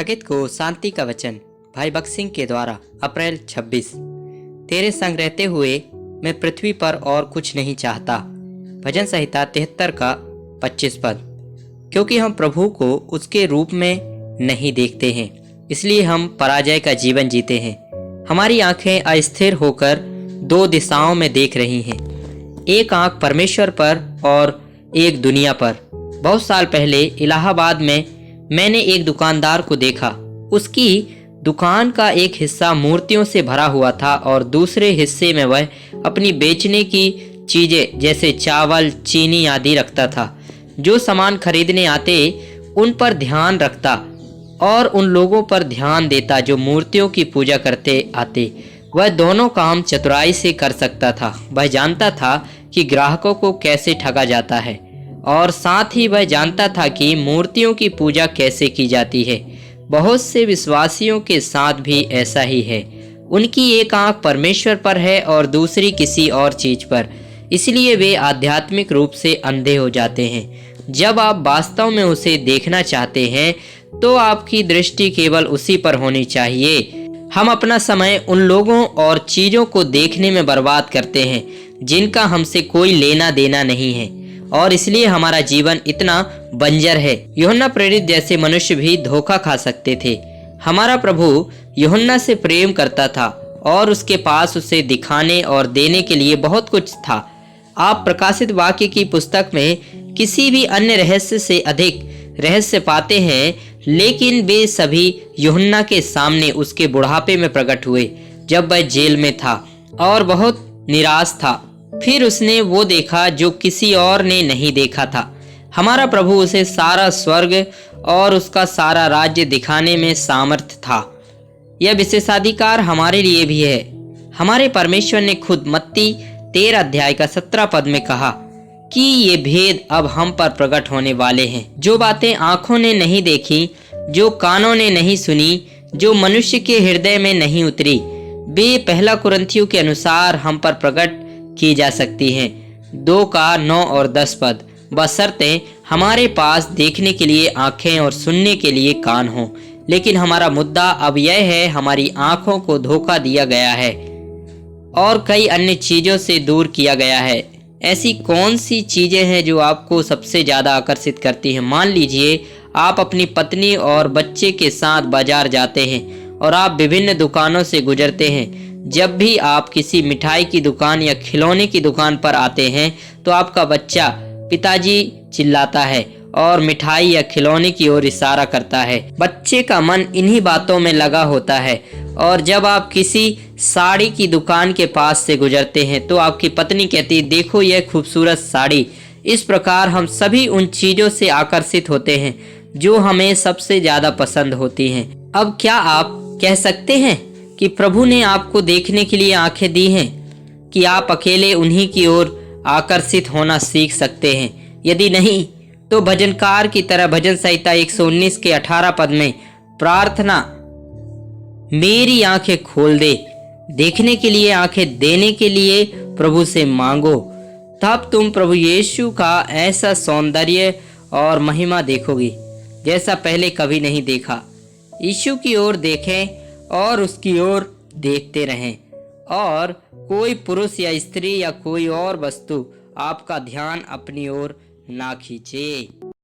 स्थगित को शांति का वचन भाई भगत सिंह के द्वारा अप्रैल 26। तेरे संग रहते हुए मैं पृथ्वी पर और कुछ नहीं चाहता। भजन संहिता 73 का 25 पद। क्योंकि हम प्रभु को उसके रूप में नहीं देखते हैं, इसलिए हम पराजय का जीवन जीते हैं। हमारी आंखें अस्थिर होकर दो दिशाओं में देख रही हैं, एक आंख परमेश्वर पर और एक दुनिया पर। बहुत साल पहले इलाहाबाद में मैंने एक दुकानदार को देखा। उसकी दुकान का एक हिस्सा मूर्तियों से भरा हुआ था और दूसरे हिस्से में वह अपनी बेचने की चीजें जैसे चावल, चीनी आदि रखता था। जो सामान खरीदने आते उन पर ध्यान रखता और उन लोगों पर ध्यान देता जो मूर्तियों की पूजा करते आते। वह दोनों काम चतुराई से कर सकता था। वह जानता था कि ग्राहकों को कैसे ठगा जाता है और साथ ही वह जानता था कि मूर्तियों की पूजा कैसे की जाती है। बहुत से विश्वासियों के साथ भी ऐसा ही है। उनकी एक आंख परमेश्वर पर है और दूसरी किसी और चीज पर, इसलिए वे आध्यात्मिक रूप से अंधे हो जाते हैं। जब आप वास्तव में उसे देखना चाहते हैं तो आपकी दृष्टि केवल उसी पर होनी चाहिए। हम अपना समय उन लोगों और चीजों को देखने में बर्बाद करते हैं जिनका हमसे कोई लेना देना नहीं है, और इसलिए हमारा जीवन इतना बंजर है। यूहन्ना प्रेरित जैसे मनुष्य भी धोखा खा सकते थे। हमारा प्रभु यूहन्ना से प्रेम करता था और उसके पास उसे दिखाने और देने के लिए बहुत कुछ था। आप प्रकाशित वाक्य की पुस्तक में किसी भी अन्य रहस्य से अधिक रहस्य पाते हैं, लेकिन वे सभी यूहन्ना के सामने उसके बुढ़ापे में प्रकट हुए जब वह जेल में था और बहुत निराश था। फिर उसने वो देखा जो किसी और ने नहीं देखा था। हमारा प्रभु उसे सारा स्वर्ग और उसका सारा राज्य दिखाने में सामर्थ था। यह विशेषाधिकार हमारे लिए भी है। हमारे परमेश्वर ने खुद मत्ती 13 अध्याय का 17 पद में कहा कि ये भेद अब हम पर प्रकट होने वाले हैं। जो बातें आंखों ने नहीं देखी, जो कानों ने नहीं सुनी, जो मनुष्य के हृदय में नहीं उतरी, वे 1 कुरिन्थियों के अनुसार हम पर प्रकट की जा सकती हैं। 2 का 9 और 10 पद। बशर्ते हमारे पास देखने के लिए आंखें और सुनने के लिए कान हों। लेकिन हमारा मुद्दा अब यह है, हमारी आंखों को धोखा दिया गया है और कई अन्य चीजों से दूर किया गया है। ऐसी कौन सी चीजें हैं जो आपको सबसे ज्यादा आकर्षित करती हैं? मान लीजिए आप अपनी पत्नी और बच्चे के साथ बाजार जाते हैं और आप विभिन्न दुकानों से गुजरते हैं। जब भी आप किसी मिठाई की दुकान या खिलौने की दुकान पर आते हैं तो आपका बच्चा पिताजी चिल्लाता है और मिठाई या खिलौने की ओर इशारा करता है। बच्चे का मन इन्हीं बातों में लगा होता है। और जब आप किसी साड़ी की दुकान के पास से गुजरते हैं तो आपकी पत्नी कहती है, देखो यह खूबसूरत साड़ी। इस प्रकार हम सभी उन चीजों से आकर्षित होते हैं जो हमें सबसे ज्यादा पसंद होती हैं। अब क्या आप कह सकते हैं कि प्रभु ने आपको देखने के लिए आंखें दी हैं कि आप अकेले उन्हीं की ओर आकर्षित होना सीख सकते हैं? यदि नहीं तो भजनकार की तरह भजन संहिता 119 के 18 पद में प्रार्थना, मेरी आंखें खोल दे, देखने के लिए आंखें देने के लिए प्रभु से मांगो, तब तुम प्रभु यीशु का ऐसा सौंदर्य और महिमा देखोगी जैसा पहले कभी नहीं देखा। यीशु की ओर देखें और उसकी ओर देखते रहें, और कोई पुरुष या स्त्री या कोई और वस्तु आपका ध्यान अपनी ओर ना खींचे।